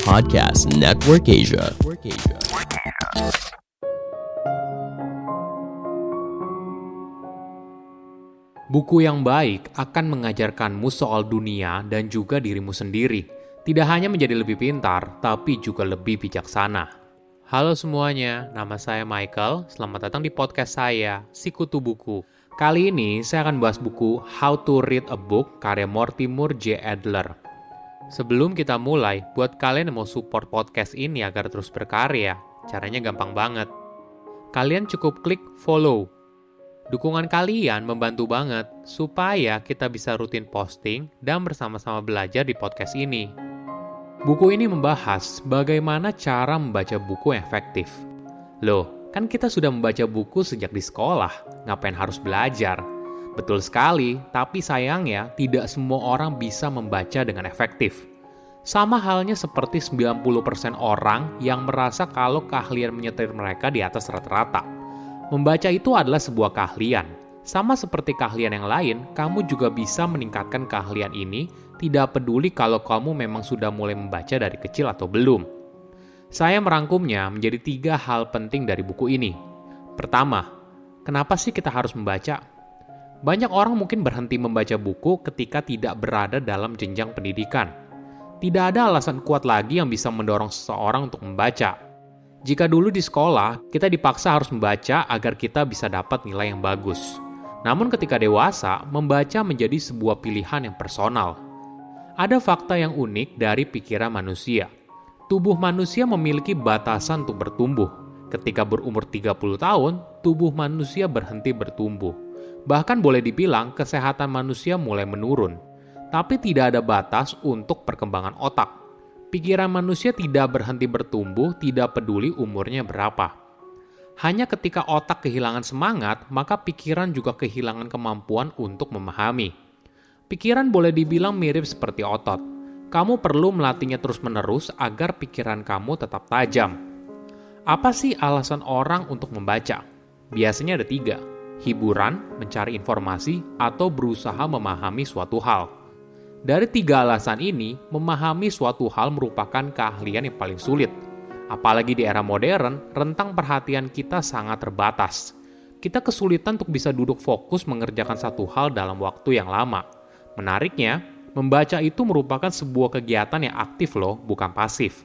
Podcast Network Asia. Buku yang baik akan mengajarkanmu soal dunia dan juga dirimu sendiri. Tidak hanya menjadi lebih pintar, tapi juga lebih bijaksana. Halo semuanya, nama saya Michael. Selamat datang di podcast saya, Sikutu Buku. Kali ini saya akan bahas buku How to Read a Book karya Mortimer J. Adler. Sebelum kita mulai, buat kalian yang mau support podcast ini agar terus berkarya, caranya gampang banget. Kalian cukup klik follow. Dukungan kalian membantu banget supaya kita bisa rutin posting dan bersama-sama belajar di podcast ini. Buku ini membahas bagaimana cara membaca buku yang efektif. Loh, kan kita sudah membaca buku sejak di sekolah, ngapain harus belajar? Betul sekali, tapi sayangnya tidak semua orang bisa membaca dengan efektif. Sama halnya seperti 90% orang yang merasa kalau keahlian menyetir mereka di atas rata-rata. Membaca itu adalah sebuah keahlian. Sama seperti keahlian yang lain, kamu juga bisa meningkatkan keahlian ini, tidak peduli kalau kamu memang sudah mulai membaca dari kecil atau belum. Saya merangkumnya menjadi 3 hal penting dari buku ini. Pertama, kenapa sih kita harus membaca? Banyak orang mungkin berhenti membaca buku ketika tidak berada dalam jenjang pendidikan. Tidak ada alasan kuat lagi yang bisa mendorong seseorang untuk membaca. Jika dulu di sekolah, kita dipaksa harus membaca agar kita bisa dapat nilai yang bagus. Namun ketika dewasa, membaca menjadi sebuah pilihan yang personal. Ada fakta yang unik dari pikiran manusia. Tubuh manusia memiliki batasan untuk bertumbuh. Ketika berumur 30 tahun, tubuh manusia berhenti bertumbuh. Bahkan boleh dibilang kesehatan manusia mulai menurun. Tapi tidak ada batas untuk perkembangan otak. Pikiran manusia tidak berhenti bertumbuh, tidak peduli umurnya berapa. Hanya ketika otak kehilangan semangat, maka pikiran juga kehilangan kemampuan untuk memahami. Pikiran boleh dibilang mirip seperti otot. Kamu perlu melatihnya terus-menerus agar pikiran kamu tetap tajam. Apa sih alasan orang untuk membaca? Biasanya ada 3. Hiburan, mencari informasi, atau berusaha memahami suatu hal. Dari 3 alasan ini, memahami suatu hal merupakan keahlian yang paling sulit. Apalagi di era modern, rentang perhatian kita sangat terbatas. Kita kesulitan untuk bisa duduk fokus mengerjakan satu hal dalam waktu yang lama. Menariknya, membaca itu merupakan sebuah kegiatan yang aktif loh, bukan pasif.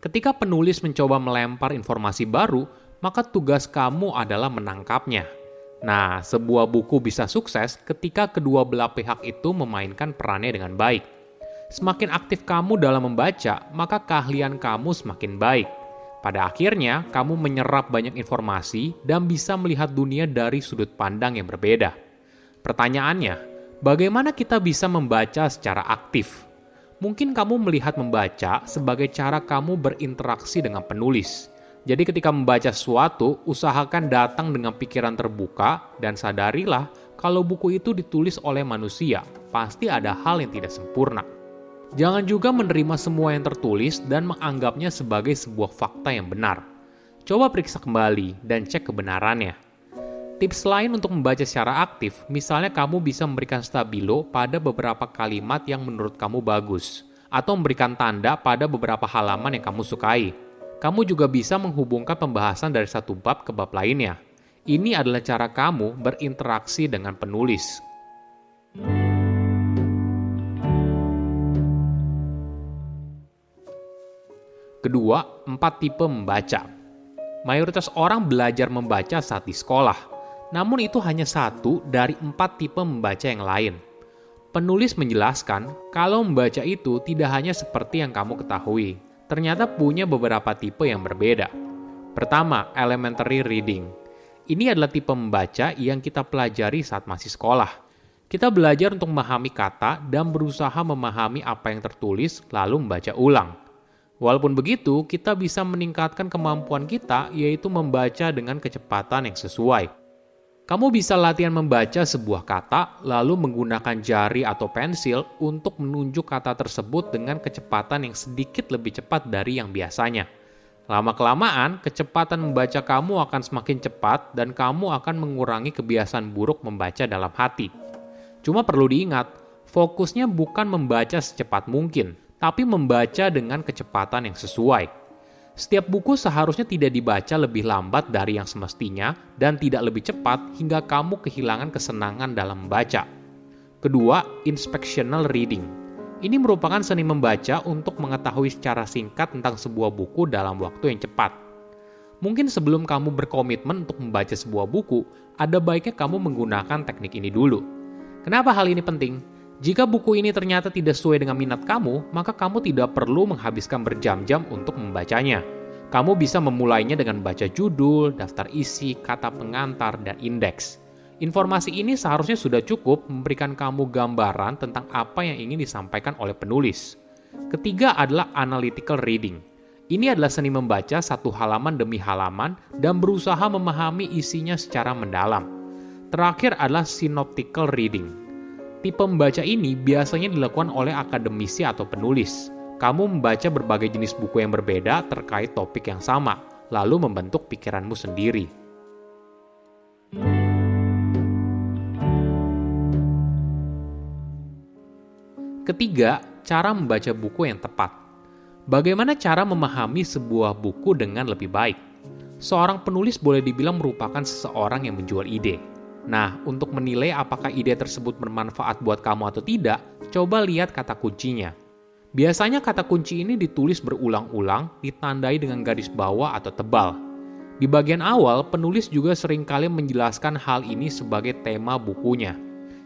Ketika penulis mencoba melempar informasi baru, maka tugas kamu adalah menangkapnya. Nah, sebuah buku bisa sukses ketika kedua belah pihak itu memainkan perannya dengan baik. Semakin aktif kamu dalam membaca, maka keahlian kamu semakin baik. Pada akhirnya, kamu menyerap banyak informasi dan bisa melihat dunia dari sudut pandang yang berbeda. Pertanyaannya, bagaimana kita bisa membaca secara aktif? Mungkin kamu melihat membaca sebagai cara kamu berinteraksi dengan penulis. Jadi ketika membaca sesuatu, usahakan datang dengan pikiran terbuka dan sadarilah kalau buku itu ditulis oleh manusia, pasti ada hal yang tidak sempurna. Jangan juga menerima semua yang tertulis dan menganggapnya sebagai sebuah fakta yang benar. Coba periksa kembali dan cek kebenarannya. Tips lain untuk membaca secara aktif, misalnya kamu bisa memberikan stabilo pada beberapa kalimat yang menurut kamu bagus, atau memberikan tanda pada beberapa halaman yang kamu sukai. Kamu juga bisa menghubungkan pembahasan dari satu bab ke bab lainnya. Ini adalah cara kamu berinteraksi dengan penulis. Kedua, 4 tipe membaca. Mayoritas orang belajar membaca saat di sekolah, namun itu hanya 1 dari 4 tipe membaca yang lain. Penulis menjelaskan kalau membaca itu tidak hanya seperti yang kamu ketahui. Ternyata punya beberapa tipe yang berbeda. Pertama, elementary reading. Ini adalah tipe membaca yang kita pelajari saat masih sekolah. Kita belajar untuk memahami kata dan berusaha memahami apa yang tertulis lalu membaca ulang. Walaupun begitu, kita bisa meningkatkan kemampuan kita yaitu membaca dengan kecepatan yang sesuai. Kamu bisa latihan membaca sebuah kata, lalu menggunakan jari atau pensil untuk menunjuk kata tersebut dengan kecepatan yang sedikit lebih cepat dari yang biasanya. Lama-kelamaan, kecepatan membaca kamu akan semakin cepat dan kamu akan mengurangi kebiasaan buruk membaca dalam hati. Cuma perlu diingat, fokusnya bukan membaca secepat mungkin, tapi membaca dengan kecepatan yang sesuai. Setiap buku seharusnya tidak dibaca lebih lambat dari yang semestinya dan tidak lebih cepat hingga kamu kehilangan kesenangan dalam membaca. Kedua, inspectional reading. Ini merupakan seni membaca untuk mengetahui secara singkat tentang sebuah buku dalam waktu yang cepat. Mungkin sebelum kamu berkomitmen untuk membaca sebuah buku, ada baiknya kamu menggunakan teknik ini dulu. Kenapa hal ini penting? Jika buku ini ternyata tidak sesuai dengan minat kamu, maka kamu tidak perlu menghabiskan berjam-jam untuk membacanya. Kamu bisa memulainya dengan baca judul, daftar isi, kata pengantar, dan indeks. Informasi ini seharusnya sudah cukup memberikan kamu gambaran tentang apa yang ingin disampaikan oleh penulis. Ketiga adalah analytical reading. Ini adalah seni membaca satu halaman demi halaman dan berusaha memahami isinya secara mendalam. Terakhir adalah synoptical reading. Tipe membaca ini biasanya dilakukan oleh akademisi atau penulis. Kamu membaca berbagai jenis buku yang berbeda terkait topik yang sama, lalu membentuk pikiranmu sendiri. Ketiga, cara membaca buku yang tepat. Bagaimana cara memahami sebuah buku dengan lebih baik? Seorang penulis boleh dibilang merupakan seseorang yang menjual ide. Nah, untuk menilai apakah ide tersebut bermanfaat buat kamu atau tidak, coba lihat kata kuncinya. Biasanya kata kunci ini ditulis berulang-ulang, ditandai dengan garis bawah atau tebal. Di bagian awal, penulis juga seringkali menjelaskan hal ini sebagai tema bukunya.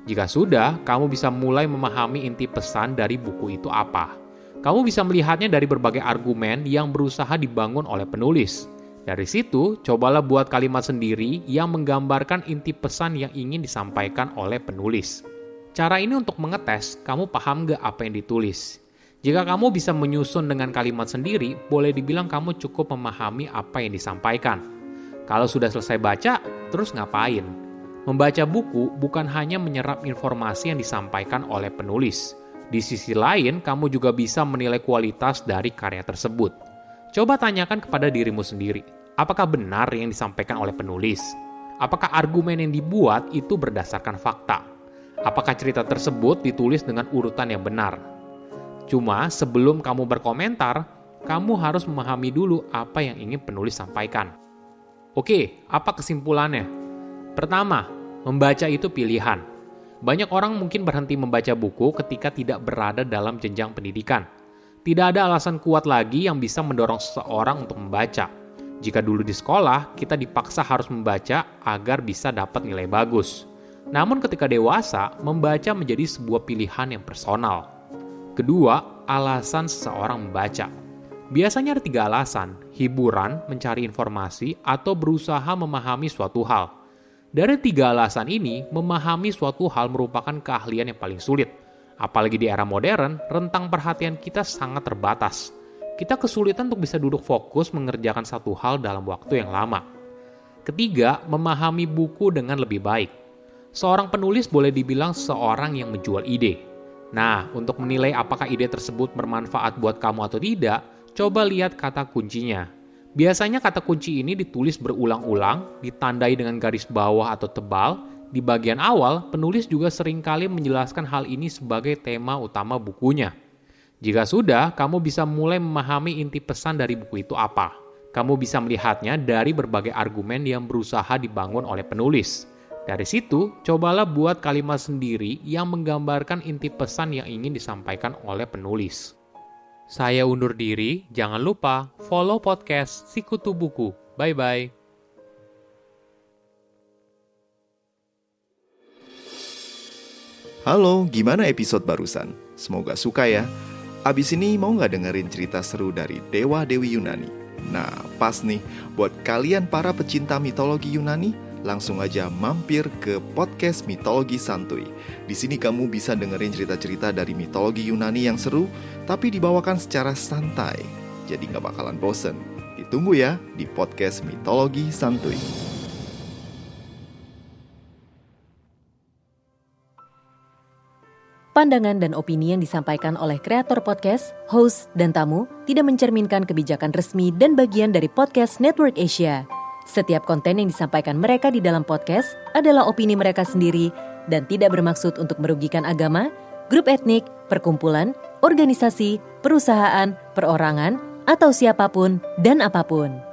Jika sudah, kamu bisa mulai memahami inti pesan dari buku itu apa. Kamu bisa melihatnya dari berbagai argumen yang berusaha dibangun oleh penulis. Dari situ, cobalah buat kalimat sendiri yang menggambarkan inti pesan yang ingin disampaikan oleh penulis. Cara ini untuk mengetes, kamu paham gak apa yang ditulis? Jika kamu bisa menyusun dengan kalimat sendiri, boleh dibilang kamu cukup memahami apa yang disampaikan. Kalau sudah selesai baca, terus ngapain? Membaca buku bukan hanya menyerap informasi yang disampaikan oleh penulis. Di sisi lain, kamu juga bisa menilai kualitas dari karya tersebut. Coba tanyakan kepada dirimu sendiri, apakah benar yang disampaikan oleh penulis? Apakah argumen yang dibuat itu berdasarkan fakta? Apakah cerita tersebut ditulis dengan urutan yang benar? Cuma sebelum kamu berkomentar, kamu harus memahami dulu apa yang ingin penulis sampaikan. Oke, apa kesimpulannya? Pertama, membaca itu pilihan. Banyak orang mungkin berhenti membaca buku ketika tidak berada dalam jenjang pendidikan. Tidak ada alasan kuat lagi yang bisa mendorong seseorang untuk membaca. Jika dulu di sekolah, kita dipaksa harus membaca agar bisa dapat nilai bagus. Namun ketika dewasa, membaca menjadi sebuah pilihan yang personal. Kedua, alasan seseorang membaca. Biasanya ada 3 alasan, hiburan, mencari informasi, atau berusaha memahami suatu hal. Dari 3 alasan ini, memahami suatu hal merupakan keahlian yang paling sulit. Apalagi di era modern, rentang perhatian kita sangat terbatas. Kita kesulitan untuk bisa duduk fokus mengerjakan satu hal dalam waktu yang lama. Ketiga, memahami buku dengan lebih baik. Seorang penulis boleh dibilang seorang yang menjual ide. Nah, untuk menilai apakah ide tersebut bermanfaat buat kamu atau tidak, coba lihat kata kuncinya. Biasanya kata kunci ini ditulis berulang-ulang, ditandai dengan garis bawah atau tebal. Di bagian awal, penulis juga seringkali menjelaskan hal ini sebagai tema utama bukunya. Jika sudah, kamu bisa mulai memahami inti pesan dari buku itu apa. Kamu bisa melihatnya dari berbagai argumen yang berusaha dibangun oleh penulis. Dari situ, cobalah buat kalimat sendiri yang menggambarkan inti pesan yang ingin disampaikan oleh penulis. Saya undur diri, jangan lupa follow podcast Sikutu Buku. Bye-bye. Halo, gimana episode barusan? Semoga suka ya. Abis ini mau gak dengerin cerita seru dari Dewa-Dewi Yunani? Nah, pas nih, buat kalian para pecinta mitologi Yunani, langsung aja mampir ke podcast Mitologi Santuy. Di sini kamu bisa dengerin cerita-cerita dari mitologi Yunani yang seru, tapi dibawakan secara santai. Jadi gak bakalan bosen. Ditunggu ya di podcast Mitologi Santuy. Pandangan dan opini yang disampaikan oleh kreator podcast, host, dan tamu tidak mencerminkan kebijakan resmi dan bagian dari Podcast Network Asia. Setiap konten yang disampaikan mereka di dalam podcast adalah opini mereka sendiri dan tidak bermaksud untuk merugikan agama, grup etnik, perkumpulan, organisasi, perusahaan, perorangan, atau siapapun dan apapun.